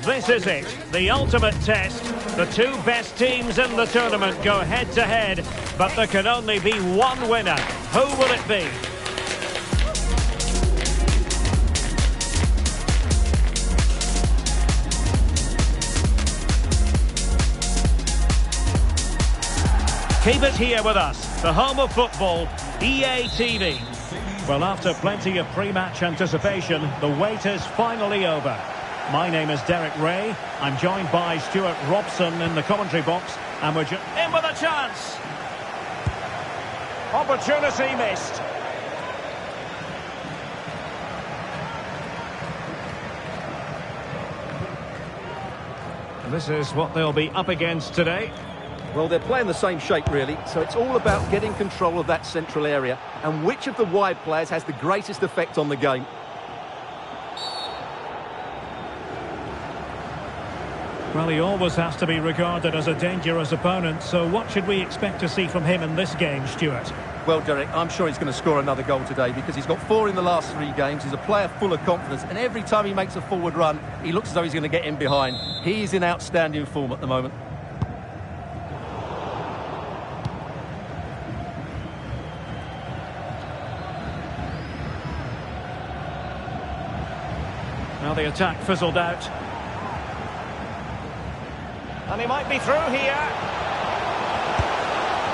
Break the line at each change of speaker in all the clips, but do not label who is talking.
This is it, the ultimate test. The two best teams in the tournament go head-to-head, but there can only be one winner. Who will it be? Keep it here with us, the home of football, EA TV. Well, after plenty of pre-match anticipation, the wait is finally over. My name is Derek Ray. I'm joined by Stuart Robson in the commentary box, and we're in with a chance. Opportunity missed. This is what they'll be up against today.
Well, they're playing the same shape, really, so it's all about getting control of that central area and which of the wide players has the greatest effect on the game.
Well, he always has to be regarded as a dangerous opponent, so what should we expect to see from him in this game, Stuart?
Well, Derek, I'm sure he's going to score another goal today because he's got 4 in the last 3 games. He's a player full of confidence, and every time he makes a forward run, he looks as though he's going to get in behind. He's in outstanding form at the moment.
Now the attack fizzled out. And he might be through here.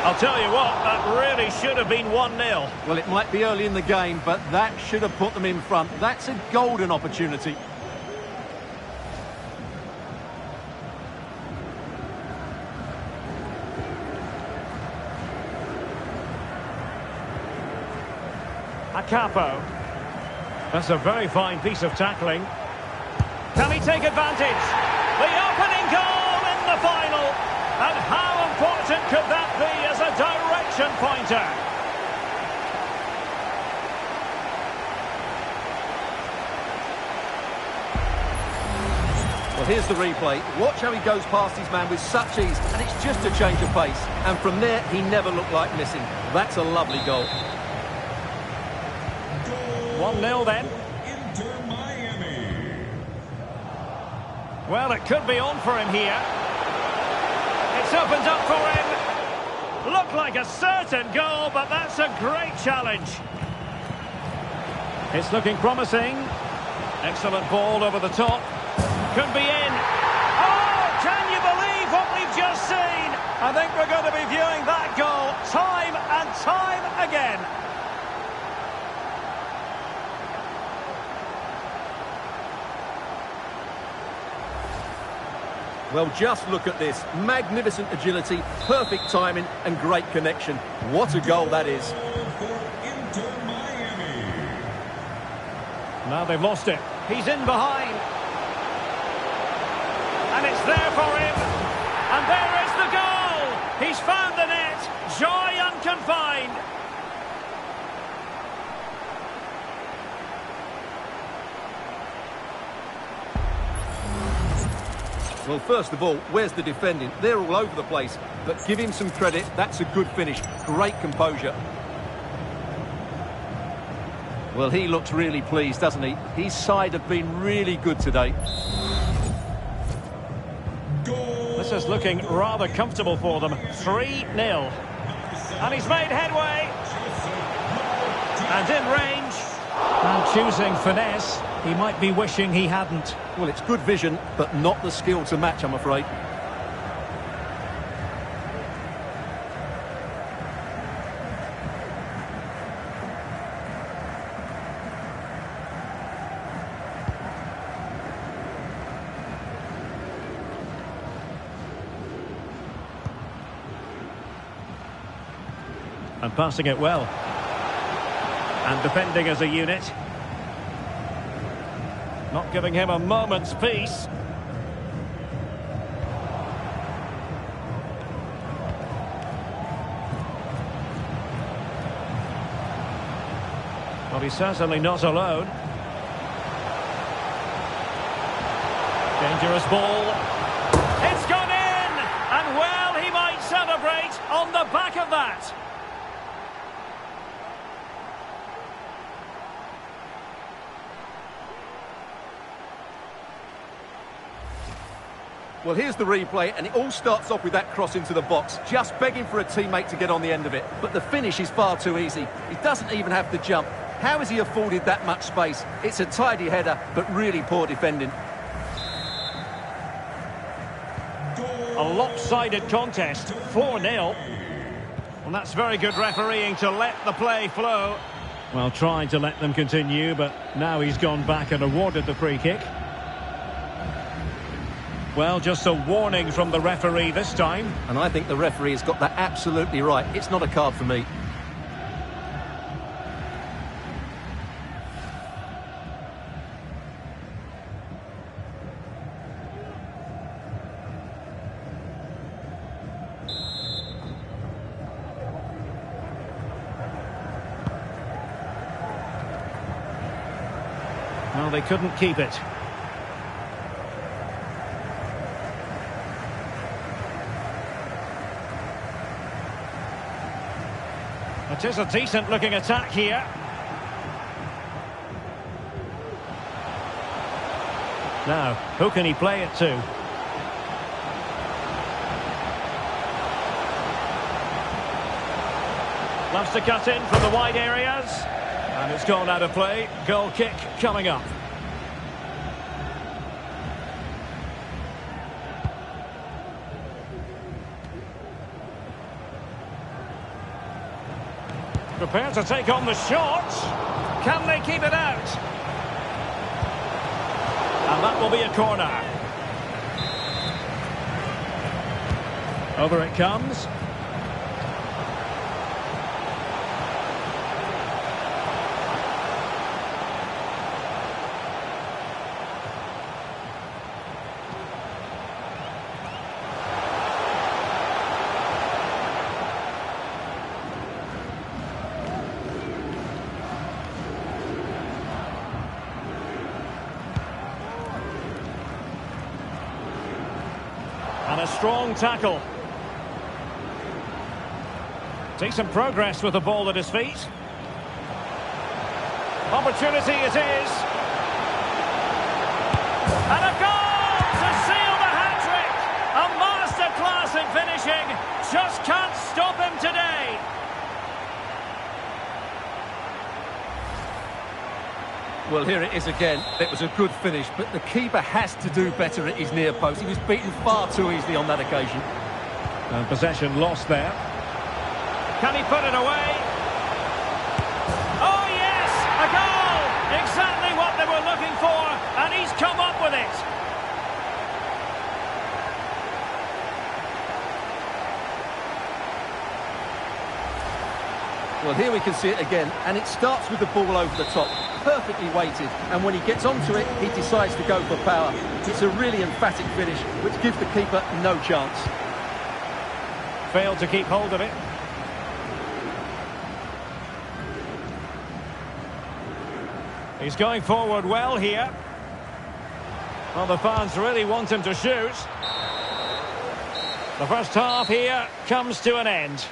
I'll tell you what, that really should have been 1-0.
Well, it might be early in the game, but that should have put them in front. That's a golden opportunity.
Acapo. That's a very fine piece of tackling. Can he take advantage? The opening goal in the final. And how important could that be as a direction pointer?
Well, here's the replay. Watch how he goes past his man with such ease, and it's just a change of pace. And from there, he never looked like missing. That's a lovely goal.
1-0 then. Well, it could be on for him here. It's opened up for him. Looked like a certain goal, but that's a great challenge. It's looking promising. Excellent ball over the top. Could be in. Oh, can you believe what we've just seen? I think we're going to be viewing that goal time and time again.
Well, just look at this. Magnificent agility, perfect timing, and great connection. What a goal that is.
Now they've lost it. He's in behind. And it's there for him. And there is the goal. He's found the net. Joy unconfined.
Well, first of all, where's the defending? They're all over the place. But give him some credit. That's a good finish. Great composure. Well, he looks really pleased, doesn't he? His side have been really good today.
This is looking rather comfortable for them. 3-0. And he's made headway. And in range. And choosing finesse. He might be wishing he hadn't.
Well, it's good vision, but not the skill to match, I'm afraid.
And passing it well. And defending as a unit. Not giving him a moment's peace. Well, he's certainly not alone. Dangerous ball. It's gone in! And well, he might celebrate on the back of that.
Well, here's the replay, and it all starts off with that cross into the box, just begging for a teammate to get on the end of it. But the finish is far too easy. He doesn't even have to jump. How has he afforded that much space? It's a tidy header, but really poor defending.
A lopsided contest, 4-0. Well, that's very good refereeing to let the play flow. Well, trying to let them continue, but now he's gone back and awarded the free kick. Well, just a warning from the referee this time.
And I think the referee has got that absolutely right. It's not a card for me.
Well, they couldn't keep it. It is a decent-looking attack here. Now, who can he play it to? Loves to cut in from the wide areas. And it's gone out of play. Goal kick coming up. Prepared to take on the shot. Can they keep it out? And that will be a corner. Over it comes. And a strong tackle. Decent progress with the ball at his feet. Opportunity it is. And a goal to seal the hat-trick. A masterclass in finishing. Just can't stop him today.
Well, here it is again. It was a good finish, but the keeper has to do better at his near post. He was beaten far too easily on that occasion.
And possession lost there. Can he put it away? Oh, yes! A goal! Exactly what they were looking for, and he's come up with it.
Well, here we can see it again, and it starts with the ball over the top, perfectly weighted, and when he gets onto it, he decides to go for power. It's a really emphatic finish, which gives the keeper no chance.
Failed to keep hold of it. He's going forward well here. Well, the fans really want him to shoot. The first half here comes to an end.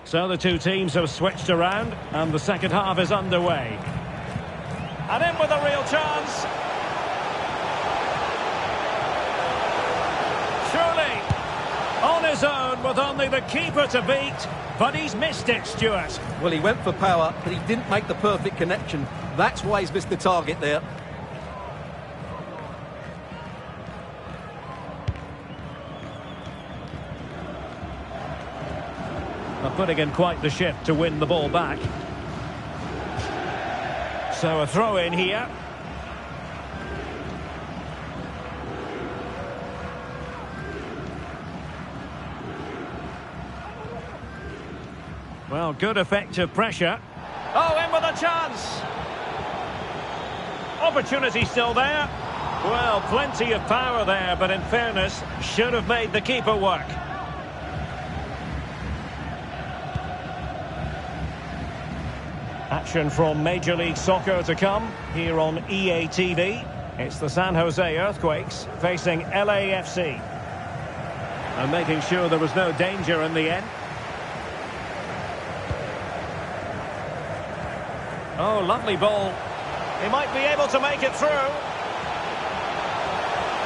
So the two teams have switched around and the second half is underway. And in with a real chance. Surely on his own with only the keeper to beat, but he's missed it, Stuart.
Well, he went for power, but he didn't make the perfect connection. That's why he's missed the target there.
Putting in quite the shift to win the ball back. So a throw in here. Well, good effective pressure. Oh, in with a chance. Opportunity still there. Well, plenty of power there, but in fairness, should have made the keeper work. Action from Major League Soccer to come here on EA TV. It's the San Jose Earthquakes facing LAFC. And making sure there was no danger in the end. Oh, lovely ball. He might be able to make it through.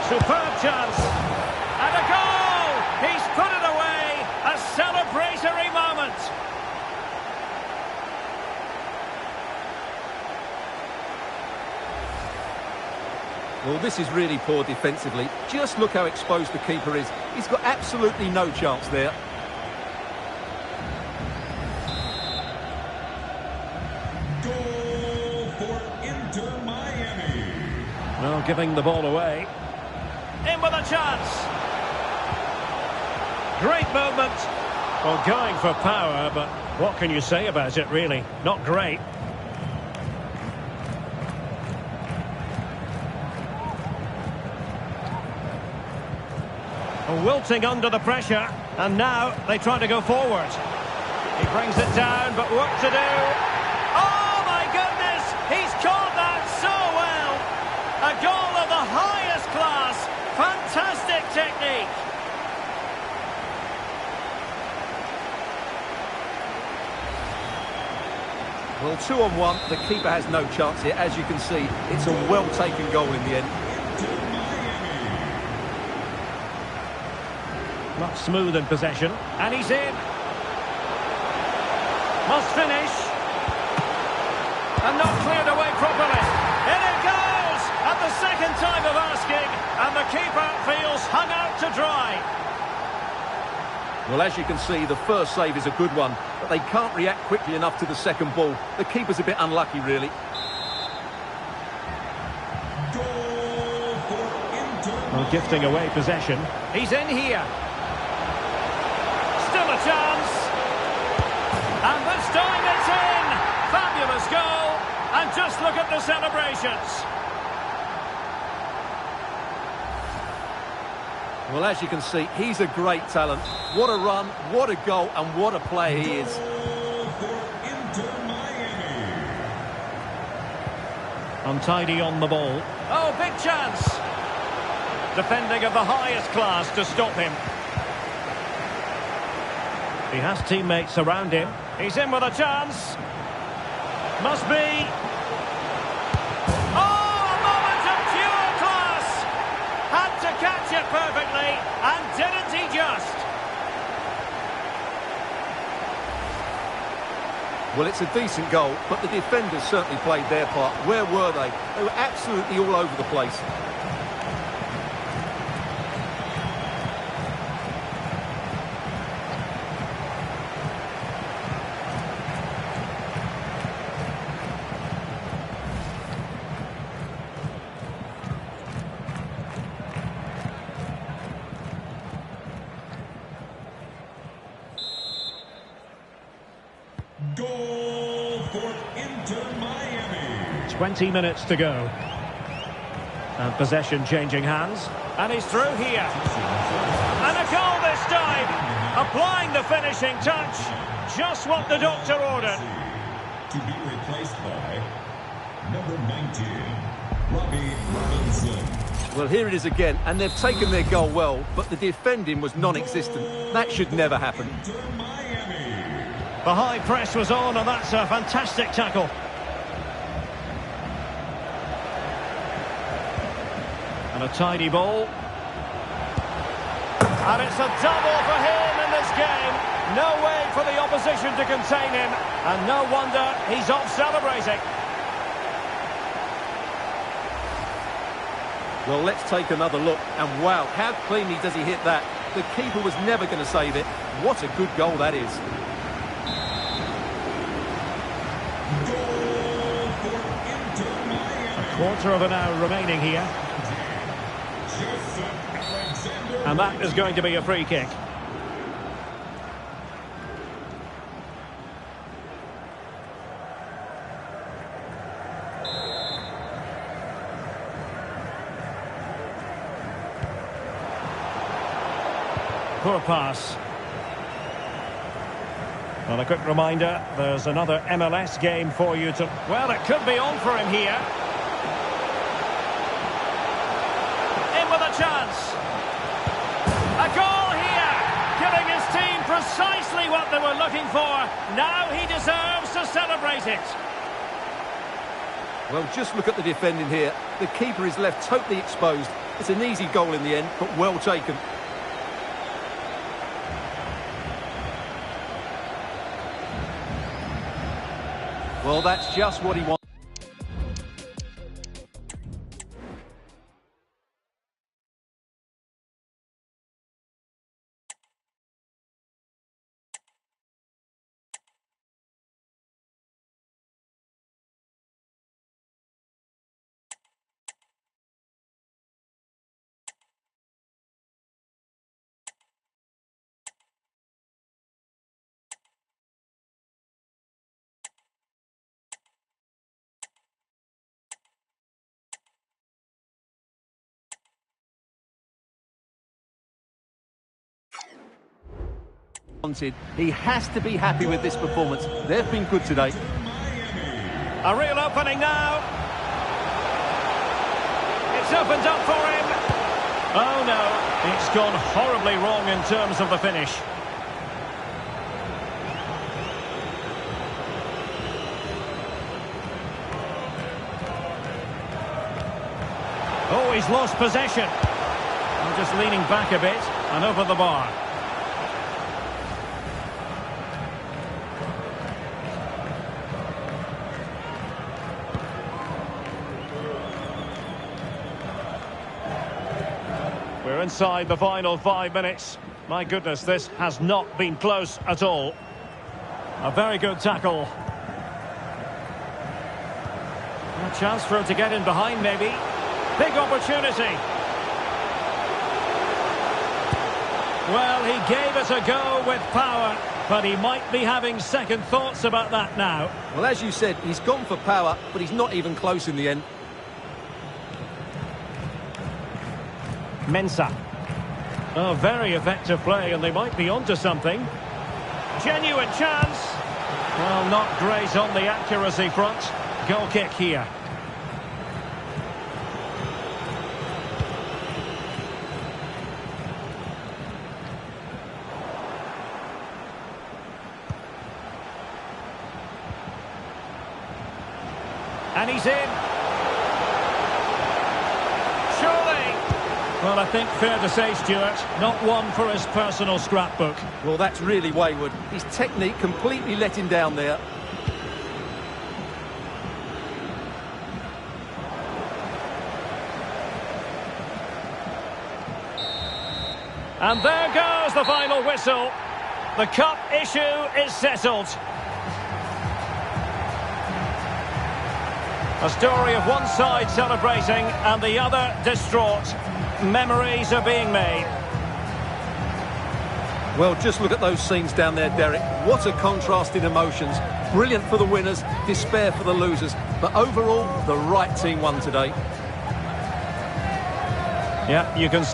Superb chance. And a goal! He's put it away. A celebratory moment.
Well, this is really poor defensively. Just look how exposed the keeper is. He's got absolutely no chance there.
Goal for Inter Miami.
Well, giving the ball away. In with a chance. Great movement. Well, going for power, but what can you say about it, really? Not great. Wilting under the pressure, and now they try to go forward. He brings it down, but work to do. Oh my goodness, he's caught that so well. A goal of the highest class. Fantastic technique.
Well, 2-on-1, the keeper has no chance here. As you can see, it's a well-taken goal in the end.
Not smooth in possession, and he's in. Must finish. And not cleared away properly. In it goes! At the second time of asking, and the keeper feels hung out to dry.
Well, as you can see, the first save is a good one, but they can't react quickly enough to the second ball. The keeper's a bit unlucky, really.
Well, gifting away possession. He's in here. Still a chance. And this time it's in. Fabulous goal. And just look at the celebrations.
Well, as you can see, he's a great talent. What a run, what a goal, and what a player he is.
Untidy on the ball. Oh, big chance. Defending of the highest class to stop him. He has teammates around him. He's in with a chance. Must be. Oh, a moment of pure class. Had to catch it perfectly, and didn't he just?
Well, it's a decent goal, but the defenders certainly played their part. Where were they? They were absolutely all over the place.
Goal for Inter Miami.
20 minutes to go. And possession changing hands. And he's through here. And a goal this time. Applying the finishing touch. Just what the doctor ordered.
To be replaced by number 19, Robbie Robinson.
Well, here it is again, and they've taken their goal well, but the defending was non-existent. That should never happen.
The high press was on, and that's a fantastic tackle. And a tidy ball. And it's a double for him in this game. No way for the opposition to contain him. And no wonder he's off celebrating.
Well, let's take another look. And wow, how cleanly does he hit that? The keeper was never going to save it. What a good goal that is.
A quarter of an hour remaining here. And that is going to be a free kick. Poor pass. Well, a quick reminder, there's another MLS game for you to... Well, it could be on for him here. In with a chance. A goal here, giving his team precisely what they were looking for. Now he deserves to celebrate it.
Well, just look at the defending here. The keeper is left totally exposed. It's an easy goal in the end, but well taken. Well, that's just what he wants. He has to be happy with this performance. They've been good today.
A real opening now. It's opened up for him. Oh no, it's gone horribly wrong in terms of the finish. Oh, he's lost possession. I'm just leaning back a bit and over the bar. We're inside the final 5 minutes. My goodness, this has not been close at all. A very good tackle. A chance for him to get in behind, maybe. Big opportunity. Well, he gave it a go with power, but he might be having second thoughts about that now.
Well, as you said, he's gone for power, but he's not even close in the end.
Mensah. Oh, very effective play, and they might be onto something. Genuine chance. Well, not great on the accuracy front. Goal kick here. And he's in. Surely. Well, I think fair to say, Stuart, not one for his personal scrapbook.
Well, that's really wayward. His technique completely let him down there.
And there goes the final whistle. The cup issue is settled. A story of one side celebrating and the other distraught. Memories are being made.
Well, just look at those scenes down there, Derek. What a contrast in emotions. Brilliant for the winners, despair for the losers. But overall, the right team won today.
Yeah, you can...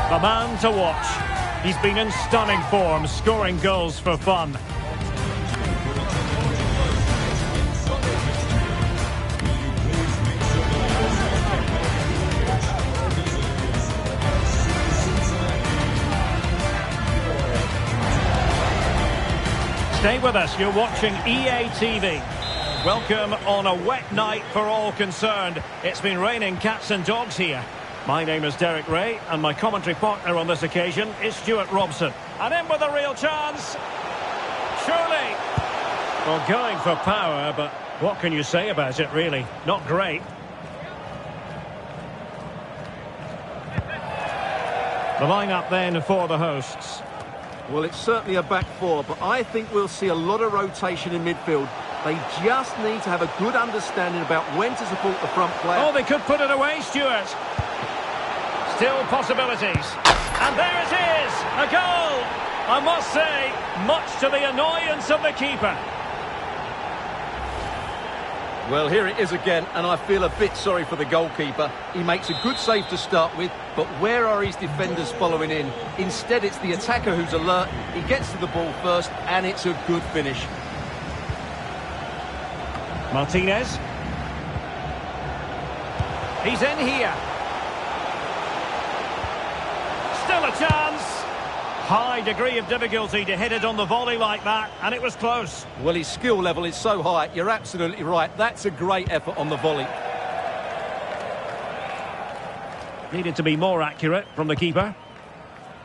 The man to watch. He's been in stunning form, scoring goals for fun. Stay with us, you're watching EA TV. Welcome on a wet night for all concerned. It's been raining cats and dogs here. My name is Derek Ray, and my commentary partner on this occasion is Stuart Robson. And in with a real chance. Surely. Well, going for power, but what can you say about it, really? Not great. The line-up then for the hosts.
Well, it's certainly a back four, but I think we'll see a lot of rotation in midfield. They just need to have a good understanding about when to support the front player.
Oh, they could put it away, Stuart. Still possibilities. And there it is, a goal. I must say, much to the annoyance of the keeper.
Well, here it is again, and I feel a bit sorry for the goalkeeper. He makes a good save to start with, but where are his defenders following in? Instead, it's the attacker who's alert. He gets to the ball first, and it's a good finish.
Martinez. He's in here. Still a chance. High degree of difficulty to hit it on the volley like that, and it was close.
Well, his skill level is so high, you're absolutely right. That's a great effort on the volley.
Needed to be more accurate from the keeper.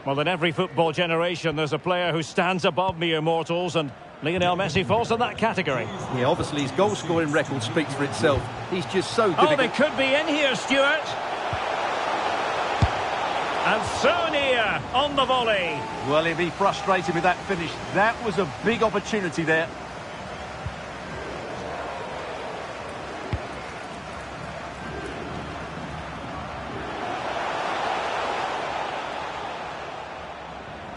Well, in every football generation, there's a player who stands above mere mortals, and Lionel Messi falls in that category.
Yeah, obviously his goal-scoring record speaks for itself. He's just so difficult.
Oh, they could be in here, Stuart. And so near on the volley.
Well, he'll be frustrated with that finish. That was a big opportunity there.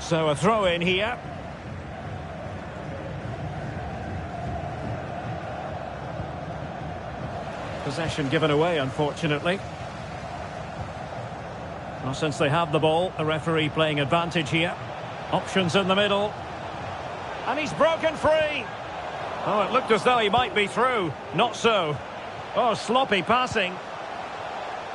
So a throw in here. Possession given away, unfortunately. Well, since they have the ball, the referee playing advantage here. Options in the middle. And he's broken free. Oh, it looked as though he might be through. Not so. Oh, sloppy passing.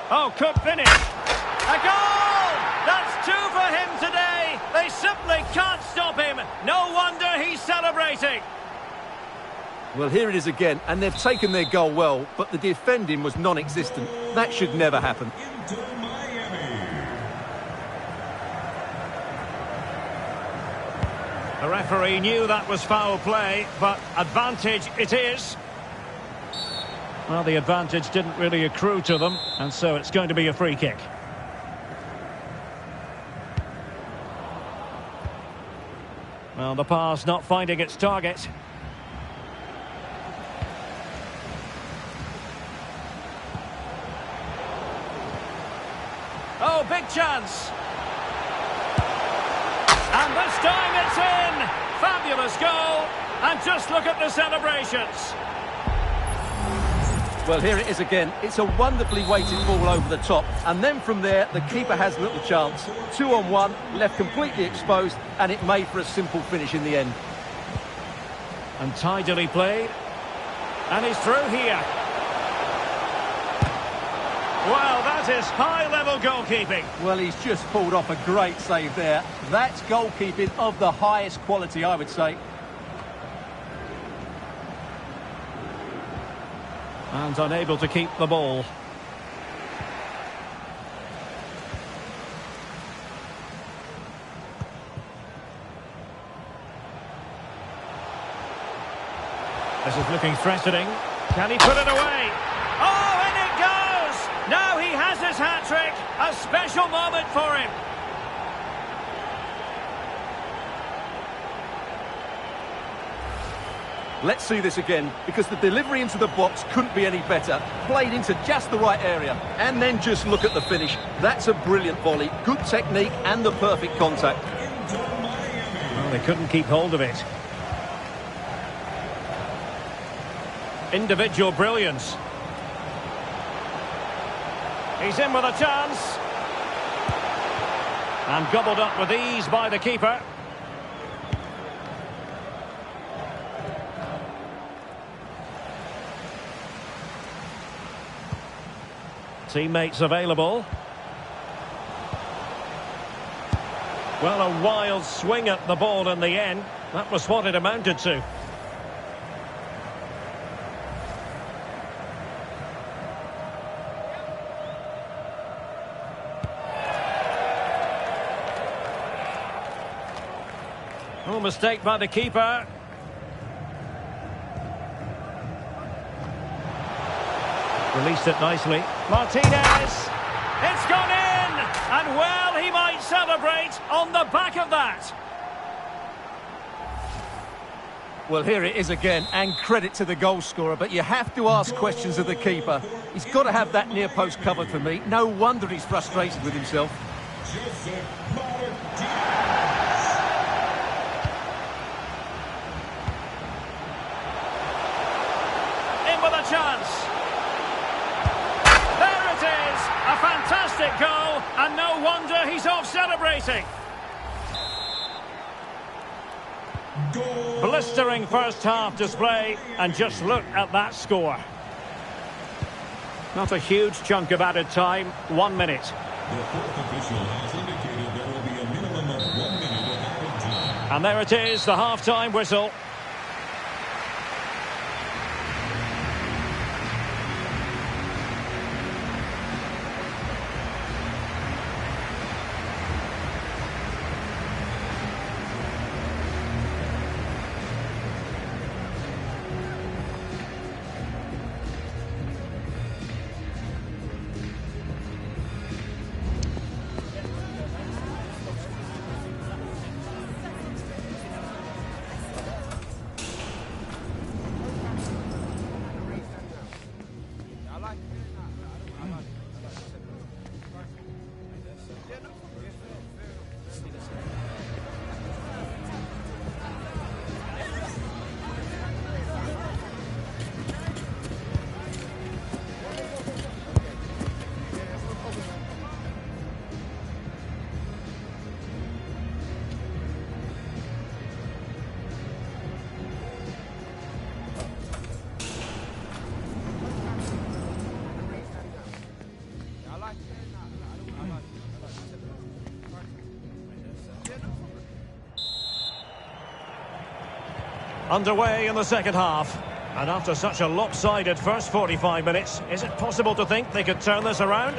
Oh, could finish. A goal! That's two for him today. They simply can't stop him. No wonder he's celebrating.
Well, here it is again, and they've taken their goal well, but the defending was non-existent. That should never happen.
The referee knew that was foul play, but advantage it is. Well, the advantage didn't really accrue to them, and so it's going to be a free kick. Well, the pass not finding its target. Oh, big chance. And this time it's in. Fabulous goal. And just look at the celebrations.
Well, here it is again. It's a wonderfully weighted ball over the top. And then from there, the keeper has little chance. 2-on-1, left completely exposed, and it made for a simple finish in the end.
And tidily played. And he's through here. Well, that is high-level goalkeeping.
Well, he's just pulled off a great save there. That's goalkeeping of the highest quality, I would say.
And unable to keep the ball. This is looking threatening. Can he put it away? Oh, in it goes! Now he has his hat-trick. A special moment for him.
Let's see this again, because the delivery into the box couldn't be any better. Played into just the right area. And then just look at the finish. That's a brilliant volley. Good technique and the perfect contact.
Well, they couldn't keep hold of it. Individual brilliance. He's in with a chance. And gobbled up with ease by the keeper. Teammates available. Well, a wild swing at the ball in the end. That was what it amounted to. Oh, mistake by the keeper. Released it nicely. Martinez! It's gone in! And well, he might celebrate on the back of that.
Well, here it is again, and credit to the goal scorer, but you have to ask questions of the keeper. He's got to have that near post covered for me. No wonder he's frustrated with himself.
In with a chance. There it is! A fantastic goal, and no wonder he's off celebrating. Blistering first half display, and just look at that score. Not a huge chunk of added time, 1 minute.
The fourth official has indicated there will be a minimum of 1 minute of added time.
And there it is, the half-time whistle. Underway in the second half. And after such a lopsided first 45 minutes, is it possible to think they could turn this around?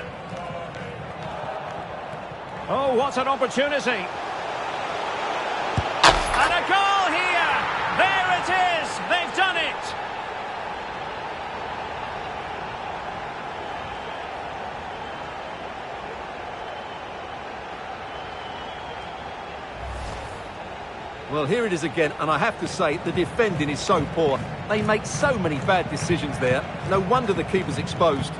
Oh, what an opportunity. And a goal here! There it is! They've done it!
Well, here it is again, and I have to say, the defending is so poor. They make so many bad decisions there. No wonder the keeper's exposed.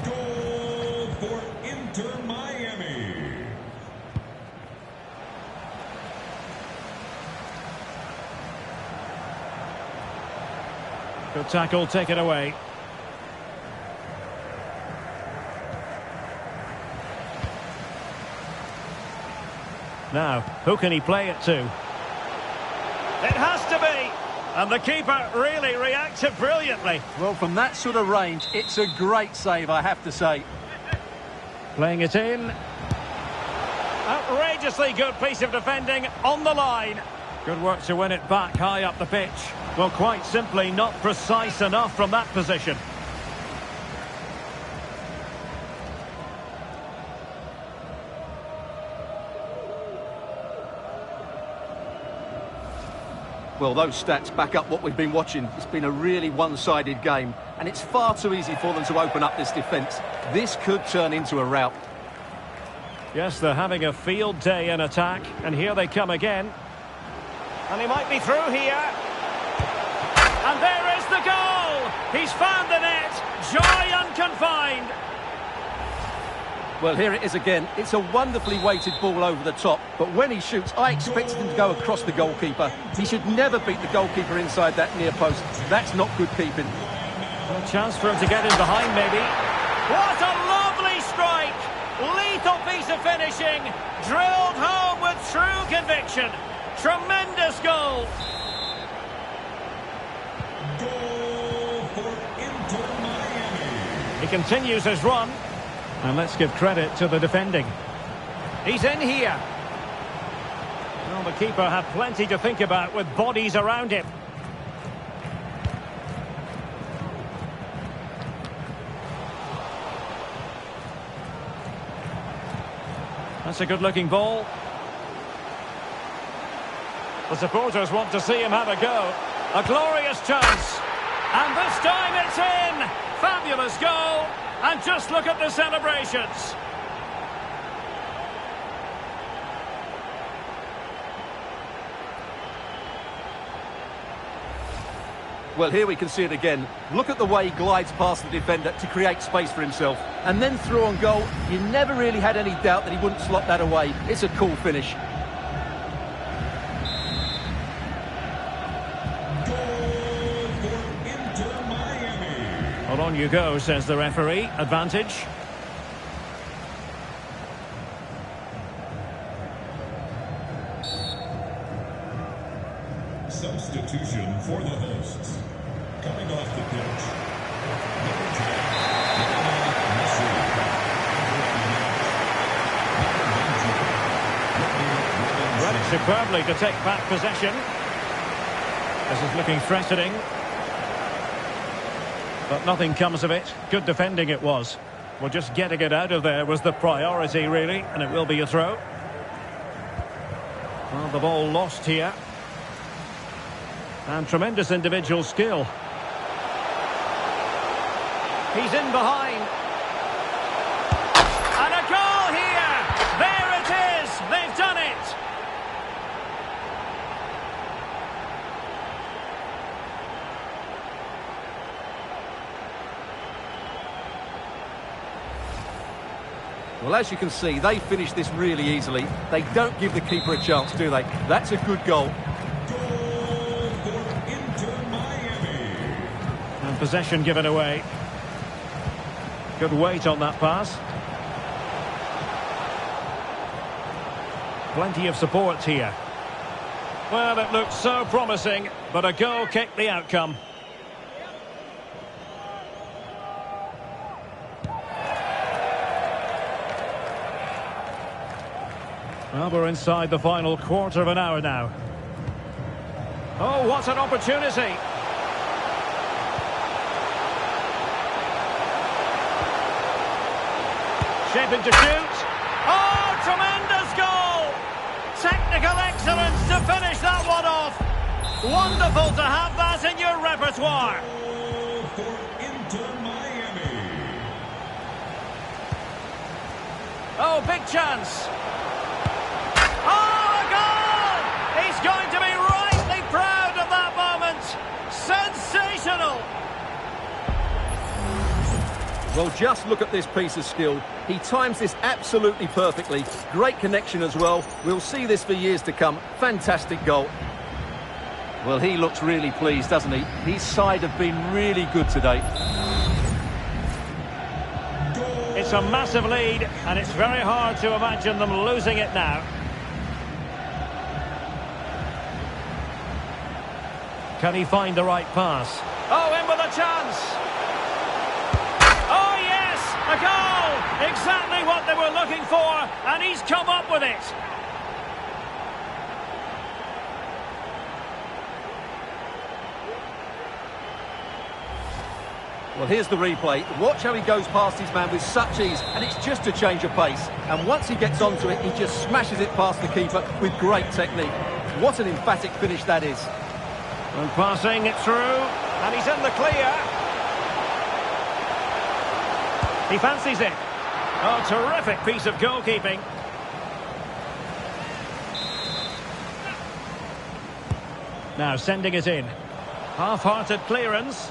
Goal for Inter Miami.
Good tackle, take it away. Now, who can he play it to? It has to be! And the keeper really reacted brilliantly.
Well, from that sort of range, it's a great save, I have to say.
Playing it in. Outrageously good piece of defending on the line. Good work to win it back high up the pitch. Well, quite simply not precise enough from that position.
Well, those stats back up what we've been watching. It's been a really one-sided game, and it's far too easy for them to open up this defence. This could turn into a rout.
Yes, they're having a field day in attack, and here they come again. And he might be through here. And there is the goal! He's found the net. Joy unconfined.
Well, here it is again. It's a wonderfully weighted ball over the top, but when he shoots, I expected him to go across the goalkeeper. He should never beat the goalkeeper inside that near post. That's not good keeping.
A chance for him to get in behind, maybe. What a lovely strike! Lethal piece of finishing, drilled home with true conviction. Tremendous goal.
Goal for Inter Miami.
He continues his run. And let's give credit to the defending. He's in here. Well, the keeper had plenty to think about with bodies around him. That's a good-looking ball. The supporters want to see him have a go. A glorious chance. And this time it's in. Fabulous goal. And just look at the celebrations.
Well, here we can see it again. Look at the way he glides past the defender to create space for himself. And then through on goal, you never really had any doubt that he wouldn't slot that away. It's a cool finish.
Goal for Inter Miami.
Well, on you go, says the referee. Advantage.
Substitution for the hosts. Coming off the pitch. Number 10,
Read it superbly to take back possession. This is looking threatening. But nothing comes of it. Good defending it was. Well, just getting it out of there was the priority, really, and it will be a throw. Well, the ball lost here. And tremendous individual skill. He's in behind. And a goal here! There it is! They've done it!
Well, as you can see, they finish this really easily. They don't give the keeper a chance, do they? That's a good goal.
Goal for Inter Miami.
And possession given away. Good weight on that pass. Plenty of support here. Well, it looked so promising, but a goal kicked the outcome. Well, we're inside the final quarter of an hour now. Oh, what an opportunity! Shaping to shoot. Oh, tremendous goal! Technical excellence to finish that one off. Wonderful to have that in your repertoire.
Goal for Inter Miami.
Oh, big chance. Oh, a goal! He's going to be rightly proud of that moment. Sensational!
Well, just look at this piece of skill. He times this absolutely perfectly. Great connection as well. We'll see this for years to come. Fantastic goal. Well, he looks really pleased, doesn't he? His side have been really good today.
It's a massive lead, and it's very hard to imagine them losing it now. Can he find the right pass? Oh, in with a chance! Oh, yes! A goal! Exactly what they were looking for, and he's come up with it.
Well, here's the replay. Watch how he goes past his man with such ease, and it's just a change of pace. And once he gets onto it, he just smashes it past the keeper with great technique. What an emphatic finish that is.
And passing it through, and he's in the clear. He fancies it. Oh, terrific piece of goalkeeping. Now sending it in. Half-hearted clearance.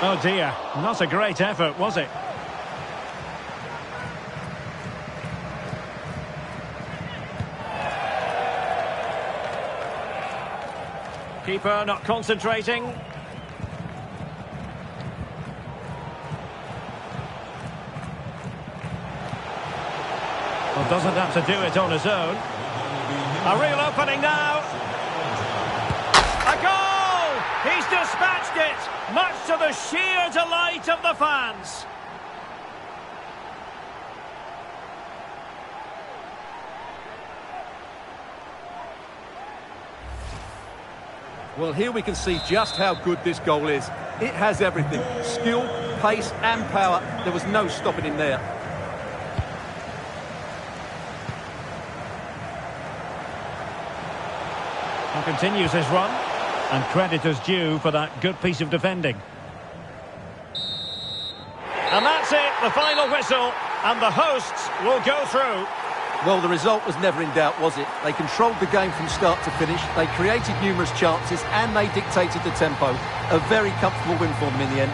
Oh dear, not a great effort, was it? Keeper not concentrating. Well, doesn't have to do it on his own. A real opening now. A goal! He's dispatched it, much to the sheer delight of the fans.
Well, here we can see just how good this goal is. It has everything. Skill, pace and power. There was no stopping him there.
And continues his run. And credit is due for that good piece of defending. And that's it, the final whistle. And the hosts will go through.
Well, the result was never in doubt, was it? They controlled the game from start to finish. They created numerous chances and they dictated the tempo. A very comfortable win for them in the end.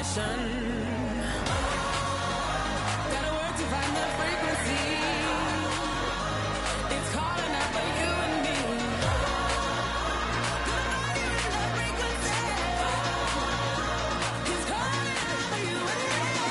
Gotta work to find the frequency. It's calling out for you and me. It's calling out for you and me.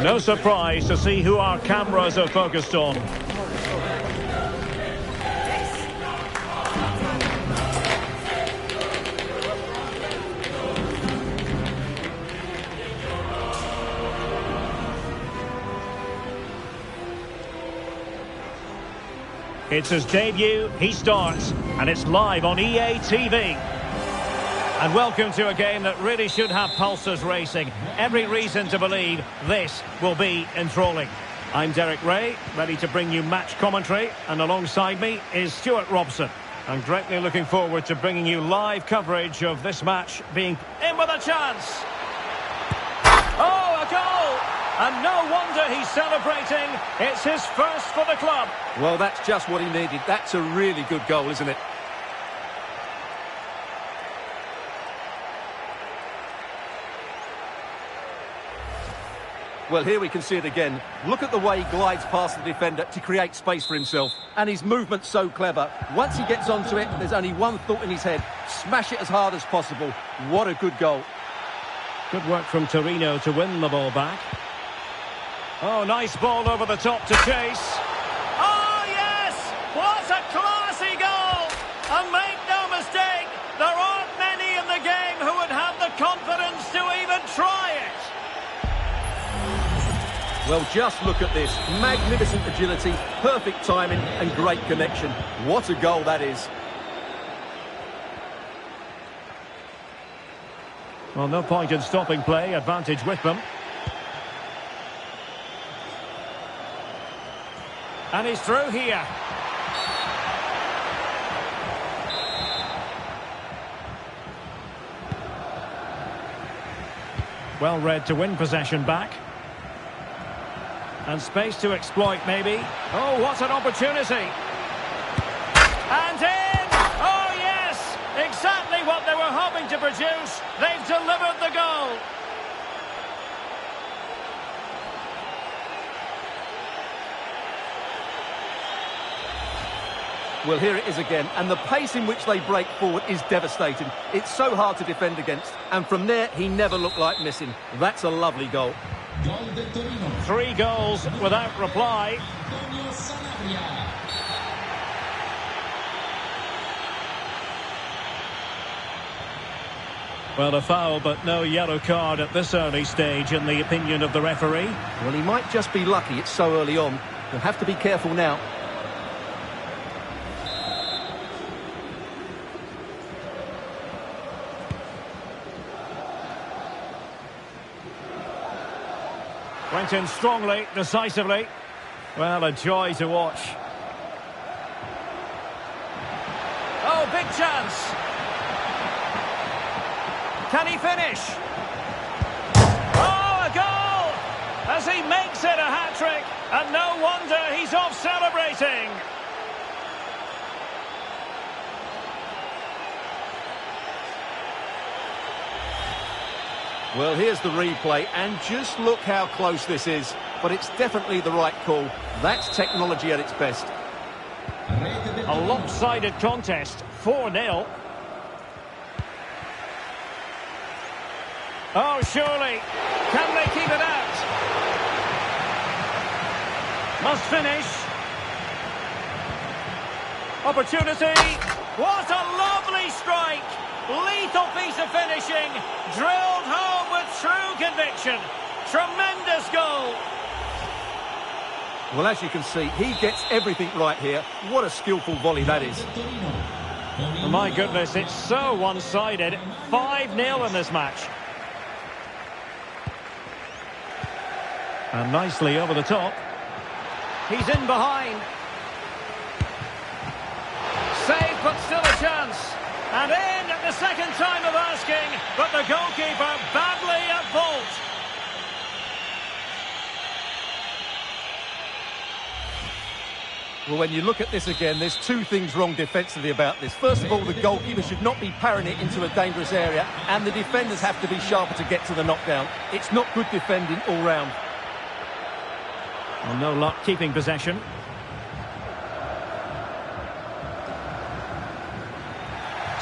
No surprise to see who our cameras are focused on. It's his debut, he starts, and it's live on EA TV. And welcome to a game that really should have pulses racing. Every reason to believe this will be enthralling. I'm Derek Ray, ready to bring you match commentary, and alongside me is Stuart Robson. I'm greatly looking forward to bringing you live coverage of this match being in with a chance. Oh, a goal! And no wonder he's celebrating. It's his first for the club.
Well, that's just what he needed. That's a really good goal, isn't it? Well, here we can see it again. Look at the way he glides past the defender to create space for himself. And his movement's so clever. Once he gets onto it, there's only one thought in his head. Smash it as hard as possible. What a good goal.
Good work from Torino to win the ball back. Oh, nice ball over the top to chase. Oh, yes! What a classy goal! And make no mistake, there aren't many in the game who would have the confidence to even try it.
Well, just look at this. Magnificent agility, perfect timing and great connection. What a goal that is.
Well, no point in stopping play. Advantage with them. And he's through here. Well read to win possession back. And space to exploit, maybe. Oh, what an opportunity. And in! Oh, yes! Exactly what they were hoping to produce. They've delivered the goal.
Well, here it is again, and the pace in which they break forward is devastating. It's so hard to defend against, and from there, he never looked like missing. That's a lovely goal.
3 goals without reply. Well, a foul, but no yellow card at this early stage, in the opinion of the referee.
Well, he might just be lucky it's so early on. He'll have to be careful now.
Went in strongly, decisively. Well, a joy to watch. Oh, big chance. Can he finish? Oh, a goal! As he makes it a hat-trick. And no wonder he's off celebrating.
Well, here's the replay, and just look how close this is. But it's definitely the right call. That's technology at its best.
A lopsided contest, 4-0. Oh, surely. Can they keep it out? Must finish. Opportunity. What a lovely strike. Lethal piece of finishing. Drilled home with true conviction. Tremendous goal.
Well, as you can see, he gets everything right here. What a skillful volley that is.
Oh, my goodness, it's so one-sided. 5-0 in this match. And nicely over the top. He's in behind. Save, but still a chance. And in at the second time of asking, but the goalkeeper badly at fault.
Well, when you look at this again, there's 2 things wrong defensively about this. First of all, the goalkeeper should not be parrying it into a dangerous area, and the defenders have to be sharper to get to the knockdown. It's not good defending all round.
Well, no luck keeping possession.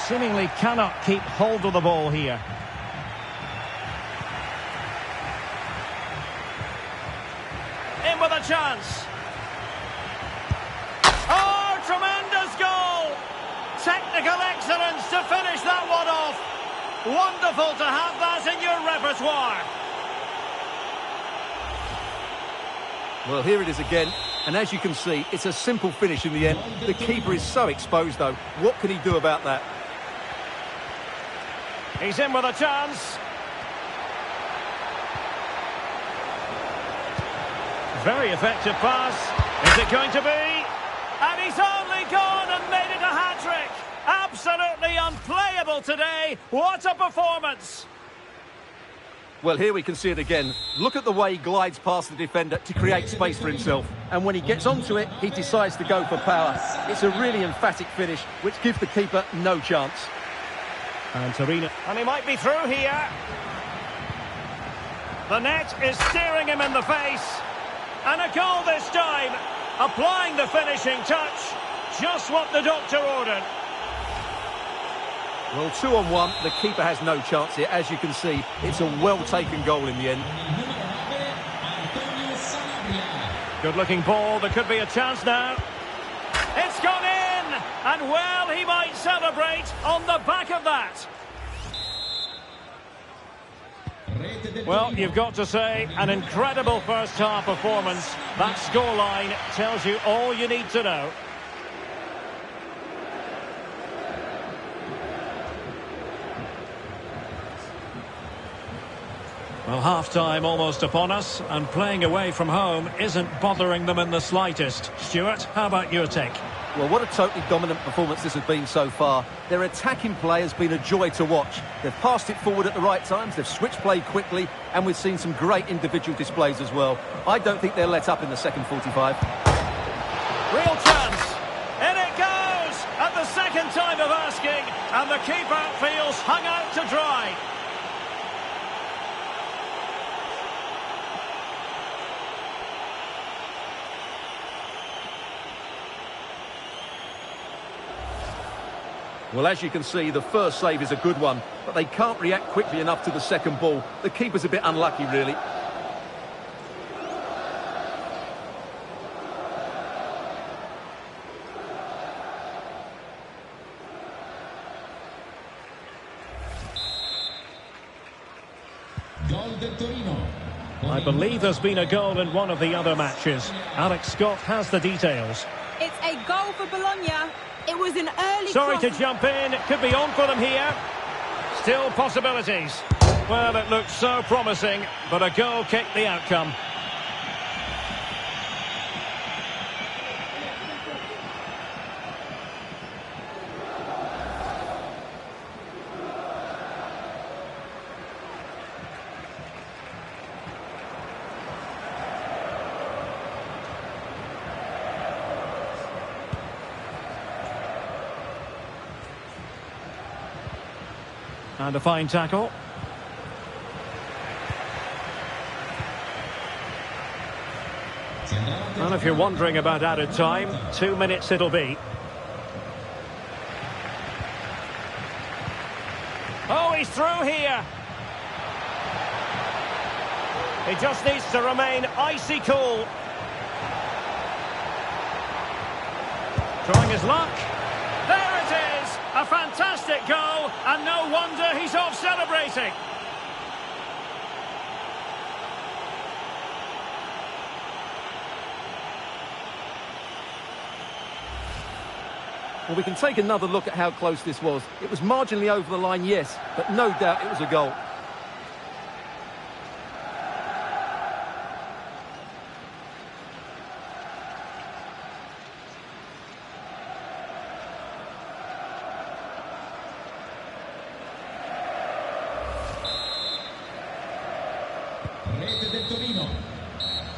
Seemingly cannot keep hold of the ball here. Wonderful to have that in your repertoire.
Well, here it is again, and as you can see, it's a simple finish in the end. The keeper is so exposed, though. What can he do about that?
He's in with a chance. Very effective pass. Is it going to be? And he's only gone and made it a hat-trick. Absolutely unplayable today. What a performance.
Well, here we can see it again. Look at the way he glides past the defender to create space for himself. And when he gets onto it, he decides to go for power. It's a really emphatic finish, which gives the keeper no chance.
And Torino. And he might be through here. The net is staring him in the face. And a goal this time. Applying the finishing touch. Just what the doctor ordered.
Well, 2-on-1, the keeper has no chance here. As you can see, it's a well-taken goal in the end.
Good-looking ball. There could be a chance now. It's gone in! And, well, he might celebrate on the back of that. Well, you've got to say, an incredible first-half performance. That scoreline tells you all you need to know. Well, half-time almost upon us, and playing away from home isn't bothering them in the slightest. Stuart, how about your take?
Well, what a totally dominant performance this has been so far. Their attacking play has been a joy to watch. They've passed it forward at the right times, they've switched play quickly, and we've seen some great individual displays as well. I don't think they'll let up in the second 45.
Real chance. In it goes! At the second time of asking, and the keeper feels hung out to dry.
Well, as you can see, the first save is a good one, but they can't react quickly enough to the second ball. The keeper's a bit unlucky, really.
I believe there's been a goal in one of the other matches. Alex Scott has the details.
It's a goal for Bologna. It was an early
Sorry to
cross.
jump in. It could be on for them here. Still possibilities. Well, it looked so promising, but a goal kicked the outcome. And a fine tackle. And if you're wondering about added time, 2 minutes it'll be. Oh, he's through here. He just needs to remain icy cool. Trying his luck. There it is! A fantastic goal, and no wonder he's off celebrating.
Well, we can take another look at how close this was. It was marginally over the line, yes, but no doubt it was a goal.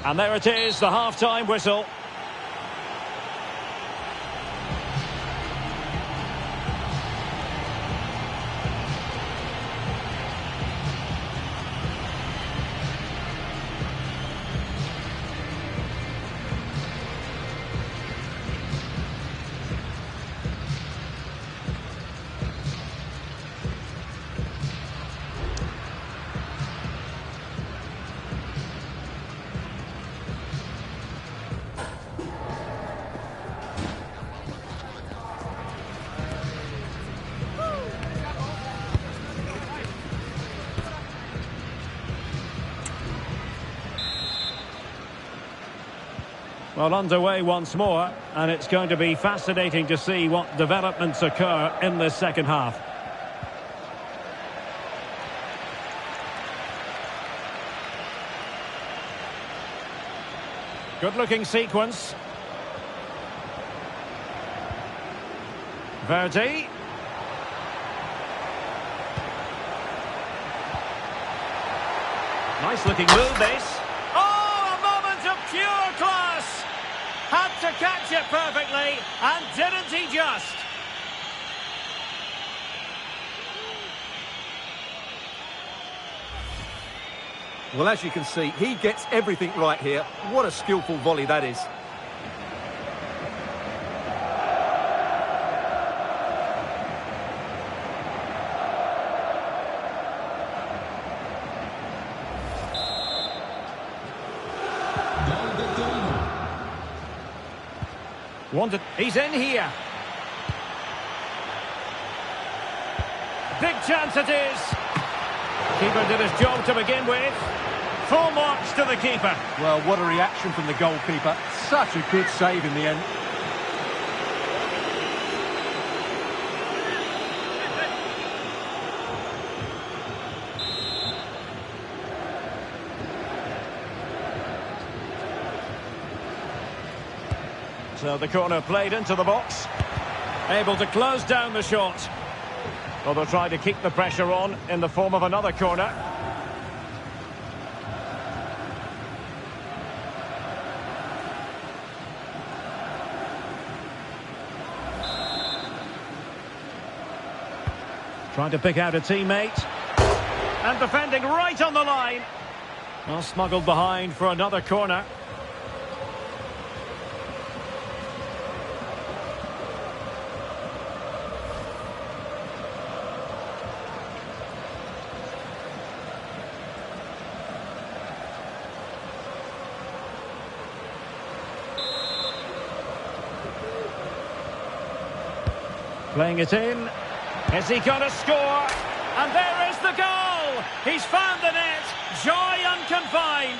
And there it is, the half-time whistle. Well, underway once more, and it's going to be fascinating to see what developments occur in this second half. Good-looking sequence. Verdi. Nice-looking move, this. Oh, a moment of pure class! Had to catch it perfectly, and didn't he just?
Well, as you can see, he gets everything right here. What a skillful volley that is.
Wanted. He's in here. Big chance it is. Keeper did his job to begin with. Full marks to the keeper.
Well, what a reaction from the goalkeeper. Such a good save in the end.
So the corner played into the box. Able to close down the shot. Well, they'll try to keep the pressure on in the form of another corner. Trying to pick out a teammate. And defending right on the line. Well, smuggled behind for another corner. Playing it in. Is he going to score? And there is the goal! He's found the net. Joy unconfined.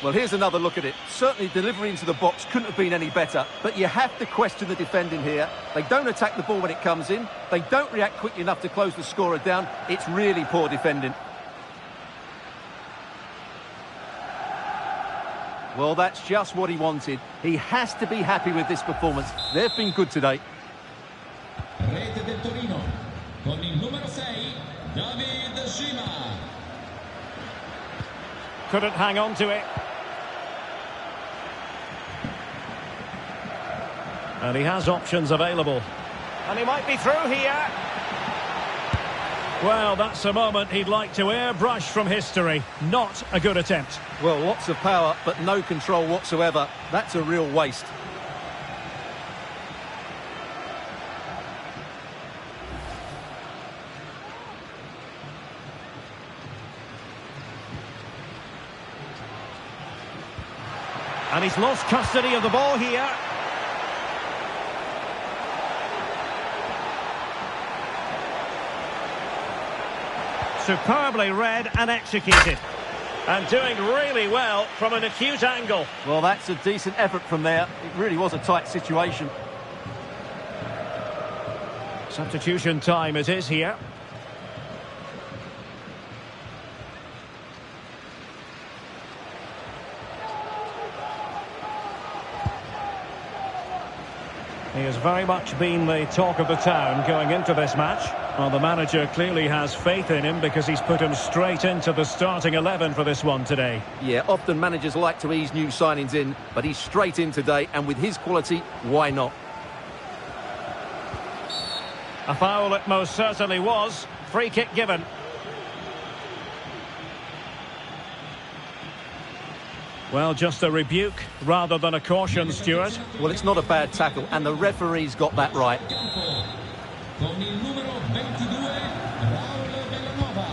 Well, here's another look at it. Certainly delivery into the box couldn't have been any better, but you have to question the defending here. They don't attack the ball when it comes in. They don't react quickly enough to close the scorer down. It's really poor defending. Well, that's just what he wanted. He has to be happy with this performance. They've been good today.
Rete del Torino con il numero 6, David Schima.
Couldn't hang on to it. And he has options available. And he might be through here. Well, that's a moment he'd like to airbrush from history. Not a good attempt.
Well, lots of power, but no control whatsoever. That's a real waste.
And he's lost custody of the ball here. Superbly read and executed. And doing really well from an acute angle.
Well, that's a decent effort from there. It really was a tight situation.
Substitution time it is here. He has very much been the talk of the town going into this match. Well, the manager clearly has faith in him because he's put him straight into the starting 11 for this one today.
Yeah, often managers like to ease new signings in, but he's straight in today, and with his quality, why not?
A foul it most certainly was. Free kick given. Well, just a rebuke rather than a caution, Stuart.
Well, it's not a bad tackle, and the referee's got that right.
Con il numero 22, Raul Bellanova.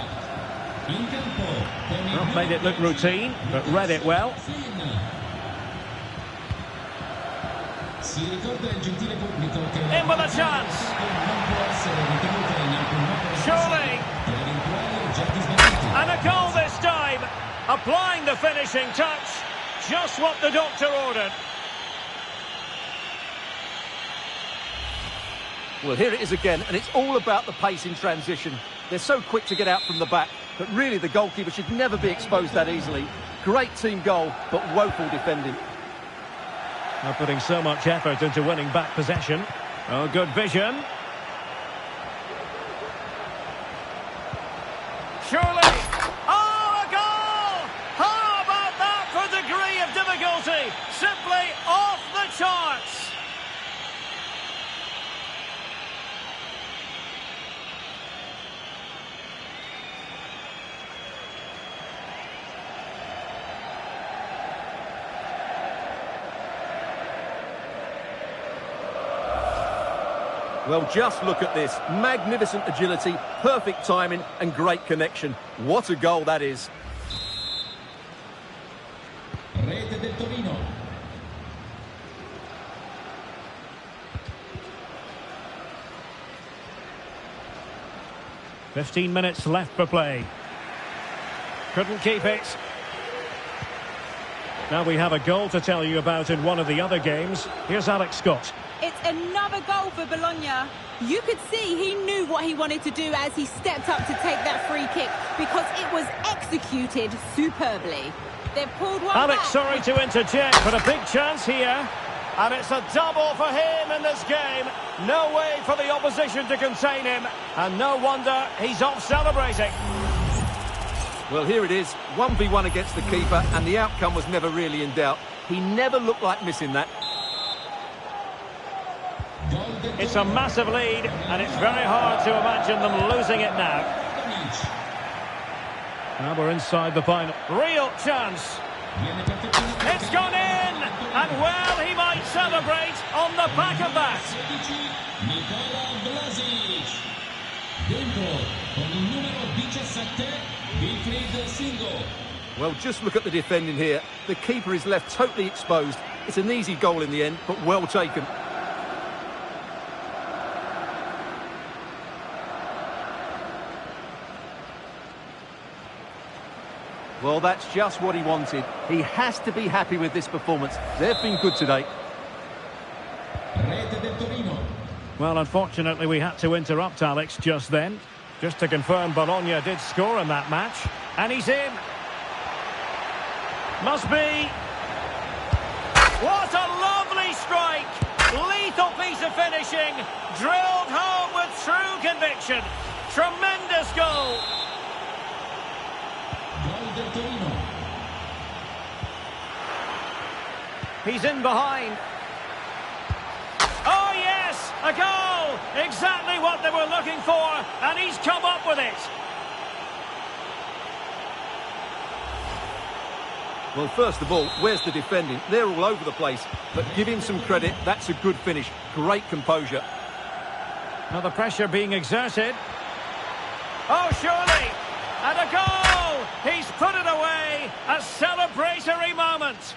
In campo.
Well, made it look routine, but read it well. In with a chance. Surely. And a a goal this time! Applying the finishing touch. Just what the doctor ordered.
Well, here it is again, and it's all about the pace in transition. They're so quick to get out from the back, but really the goalkeeper should never be exposed that easily. Great team goal, but woeful defending.
They're putting so much effort into winning back possession. Oh, good vision. Surely. Oh, a goal! How about that for degree of difficulty? Simply off the charts.
Well, just look at this. Magnificent agility, perfect timing and great connection. What a goal that is.
Rete del Torino.
"15 minutes left for play. Couldn't keep it. Now we have a goal to tell you about in one of the other games. Here's Alex Scott.
It's another goal for Bologna. You could see he knew what he wanted to do as he stepped up to take that free kick because it was executed superbly. They've pulled one
Alex,
back.
sorry to interject, but a big chance here. And it's a double for him in this game. No way for the opposition to contain him. And no wonder he's off celebrating.
Well, here it is. 1v1 against the keeper, and the outcome was never really in doubt. He never looked like missing that.
It's a massive lead, and it's very hard to imagine them losing it now. Now we're inside the final. Real chance. It's gone in, and well, he might celebrate on the back of that.
Well, just look at the defending here. The keeper is left totally exposed. It's an easy goal in the end, but well taken. Well, that's just what he wanted. He has to be happy with this performance. They've been good today.
Rete del Torino.
Well, unfortunately, we had to interrupt Alex just then. Just to confirm, Bologna did score in that match. And he's in. Must be. What a lovely strike! Lethal piece of finishing. Drilled home with true conviction. Tremendous goal.
Gol del Torino.
He's in behind. Oh, yes! A goal! Exactly what they were looking for, and he's come up with it.
Well, first of all, where's the defending? They're all over the place. But give him some credit. That's a good finish. Great composure.
Now the pressure being exerted. Oh, surely! And a goal! He's put it away. A celebratory moment.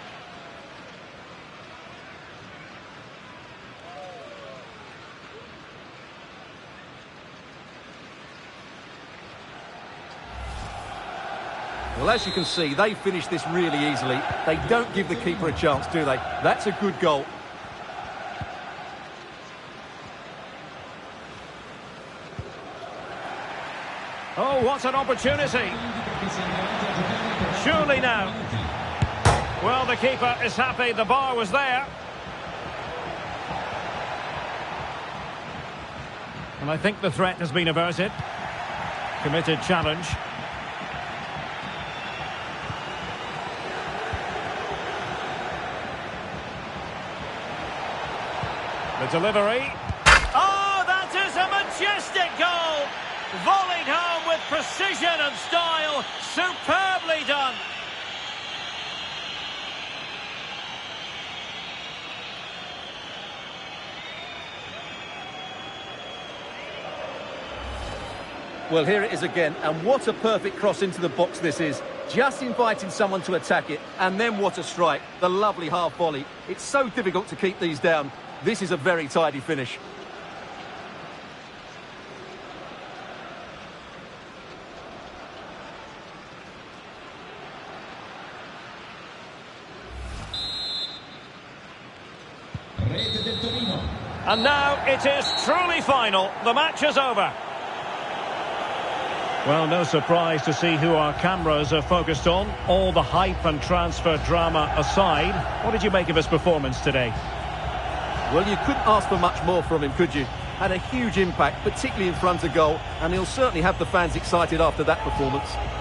Well, as you can see, they finish this really easily. They don't give the keeper a chance, do they? That's a good goal.
Oh, what an opportunity. Surely now. Well, the keeper is happy. The bar was there. And I think the threat has been averted. Committed challenge. The delivery. Oh, that is a majestic goal! Volleyed home with precision and style. Superbly done.
Well, here it is again, and what a perfect cross into the box this is. Just inviting someone to attack it, and then what a strike. The lovely half volley. It's so difficult to keep these down. This is a very tidy finish.
And now it is truly final. The match is over. Well, no surprise to see who our cameras are focused on. All the hype and transfer drama aside, what did you make of his performance today?
Well, you couldn't ask for much more from him, could you? Had a huge impact, particularly in front of goal, and he'll certainly have the fans excited after that performance.